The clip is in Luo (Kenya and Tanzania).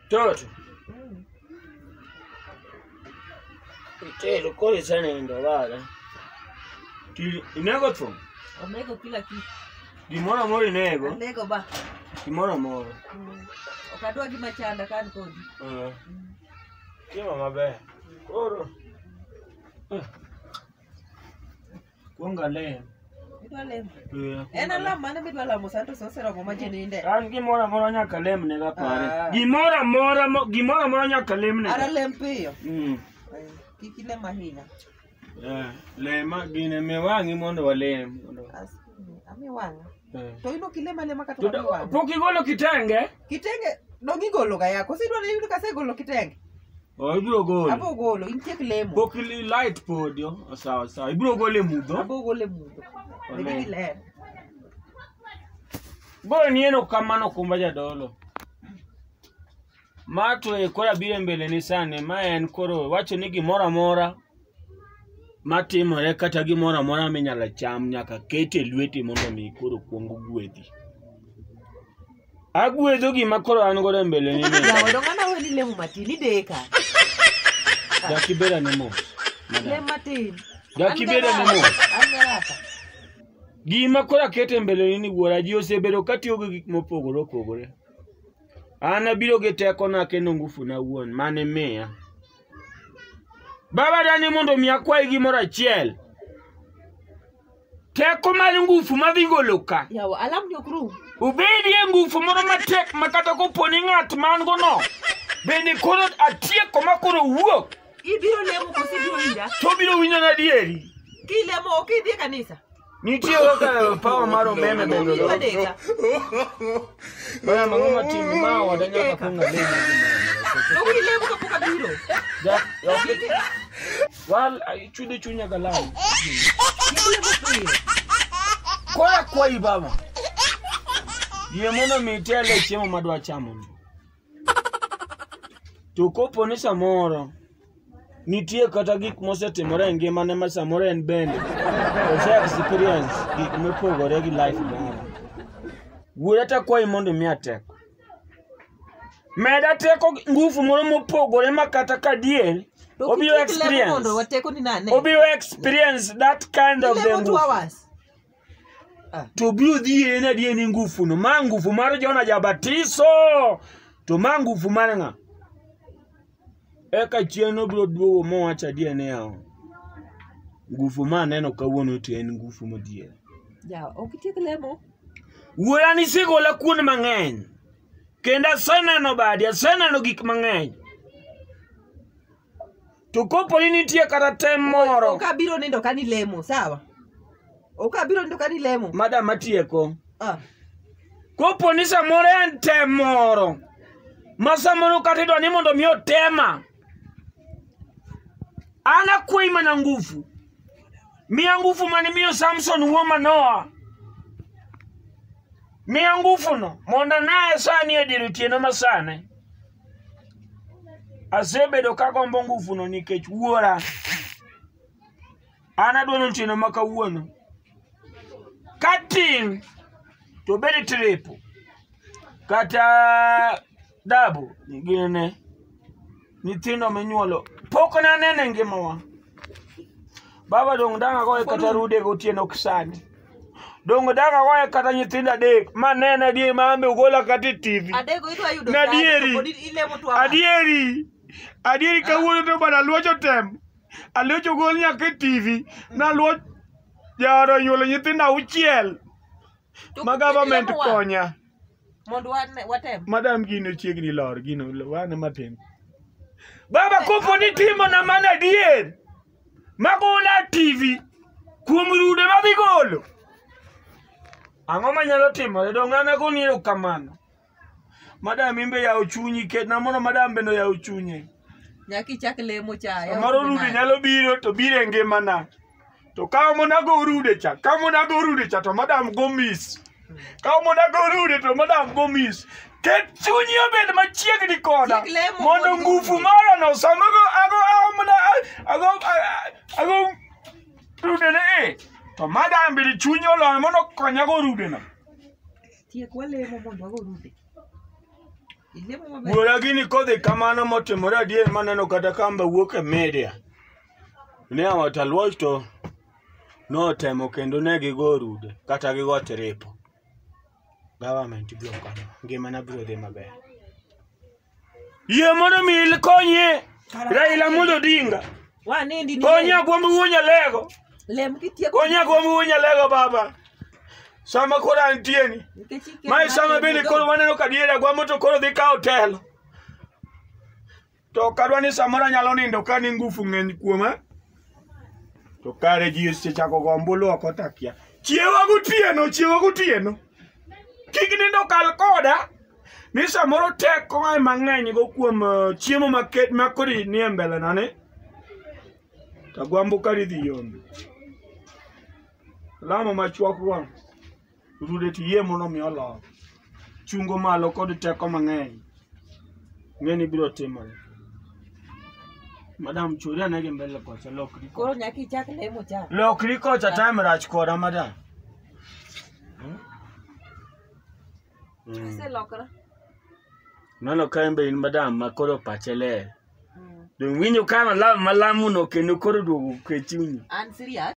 Toto. Itero kole sana ndo wala. Inego tu. Onego kila kitu. Gimoro moro inego. Onego ba. Gimoro moro. Okadwa gima chanda kan kodi. Kima maber. Oro. Kuonga lem. Idwa lem. En alam mane midwa lamo santo sosero mo majininde. An gimoro moro nyaka lem ne ga pare. Gimoro moro nyaka lem ne. Ara lem piyo. Kiki lem ahinya. Lema gine me wangi mondo walem. Ami wanga. To ino kilema lema kata wanga. Pok igolo kitenge? Kitenge dogi golo ga yako. Sidwa ni yudo kase golo kitenge. Ibiro golo. Abo golo intiek lemo. Pok light podio. Sawa. Ibiro golo mudho. Abo golo mudho. Begi lem. Bora nieno kamano kumba jadolo. Mato e kora bire mbele ni sane ma en koro wacho ni gimoro amora matimore kata gimoro amora minyalo cham nyaka kete lweti mondo mi koro kuongo gwedhi. Agwedho gima koro an godo mbele ni. Yawo do ngana weni lemu matini deka. Jakibera ni mos. Lemu matini. Jakibera ni mos. Angeraka. Gima koro kete mbele ni wuora ji osebedo katiyo gi gik mopogore opogore. Ana biro ge teko na kendo ngufu na wuon mane miya. Baba dani mondo mi akwai gimoro achiel. Teko mar ngufu madhi golo ka. Yawo alam jokru. Ubedi ngufu moro matek makata koponi ng'at man go no. Bende koro atieko makoro wuok. Ibiro lemo kosibiro winja. To biro winja na dieri. Kilemo okidhi kanisa. Nitie waka power maro meme bendo. Baya mangoma timi ma wadanya kapunga lemo. Okilemo kapuka biro. Wal chude chunya galau. Kilemo biro. Kwa ibaba. Ye mono mitele chiemo madwa chamo. To kopo ni samoro nitie kata gik mosetimore ngimane ma samoro en bende ose experience gik mopogore gi life mara. Wuora ta kwa imondo mi ateko. Meda teko ngufu moro mopogore makata kadiel obiro experience that kind of the ngufu. To biro dhie na die ni ngufu no ma ngufu mar Jona Jabatiso to ma ngufu mar ng'a. Eka chieno biro duogo mowacha die ne yao. Ngufu ma neno kawuono to en ngufu modie. Ja, okitiek lemo. Wuora ni sigola kuon mang'eny. Kenda seneno badi, seneno gik mang'eny. To kopo ni nitie kata tem moro. Okabiro nindo kani lemo, sawa? Okabiro nindo kani lemo. Madam atieko. Kopo ni samoro en tem moro. Masamoro katido ni mondo mi otema. Ana kwei mana ngufu. Mia ngufu mani miyo Samson uoma Noah. Mia ngufu no. Monda nae sani ediritino masane. Asebedo kagombo ngufu no nikech wuora. Ana duono tino maka wuono. Katin. To bedi tripo. Kata dabo. Gine. Nitino menyuolo. Poko na nene ngimawa. Baba dong danga goye kata rude gotieno kisani. Dong danga goye kata nyithinda dek. Ma nene die maambe ugola kati TV. Adego idwa yudo na dieri. Adieri kawuono to bada luocho tem. Aluocho gol nyaka TV. Na luoch jaro nyuolo nyithinda uchiel. Ma government konya. Mondo watem. Madam gino chiegni lor gino wane matin. Baba kopo ni timo na mana dier. Magola TV. Kuom rude madhi golo. Ang'o manyalo timore dong ana goni kamano. Madam imbe ya ochunyi ket na mono madam bendo ya ochunye. Nyaki chak lemo cha ya. Maro rude nyalo biro to bire ngimana. To kawo mona go rude cha. Kawo mona go rude cha to madam go miss. Kawo mona go rude to madam go miss. Ket chunyi obed machiegni koda. Mondo ngufu mara no samago ago rude ne to madam biri chunyi olony mondo konya go rude no. Tiek walemo mondo go rude. Ilemo maber. Buora gini kodhi kamano motimore adier maneno kata kamba wuok e media. Ne awataluoch to notemo kendo ne gigo rude kata gigo tripo. Government biro konyo. Ngimana biro dhi maber. Yie mondo mi konye Raila Amolo Odinga. Wanendi ni. Konya gwambu wunya lego. Lem kitieko. Konya gwambu wunya lego baba. Sama kora ntieni. Mai sama bende koro waneno kadiera gwambu to koro dhi kawo telo. To kadwani samora nyalo nindo ka ni ngufu ng'eny kuoma. To kare ji osechako gombulu oko takia. Chiewa gotieno. Kik nindo kal koda. Ni samoro tek ko mang'eny go kuom chiemo maket makori ni e mbele nane. To gwambu kari dhi yombe. Lamo machuok wang'. Rude ti yie mono mi olo. Chungo malo kod teko mang'eny. Ng'eni biro timore. Madam Churia negi mbele kocha lokri. Koro nyaki chak lemo chak. Lokri kocha time rach koda madam. Ase lokra. Nano kaembe in madam makoro pachele. Dong winyo kama lama malamu no kendo koro duogo ke chunyi. An serious.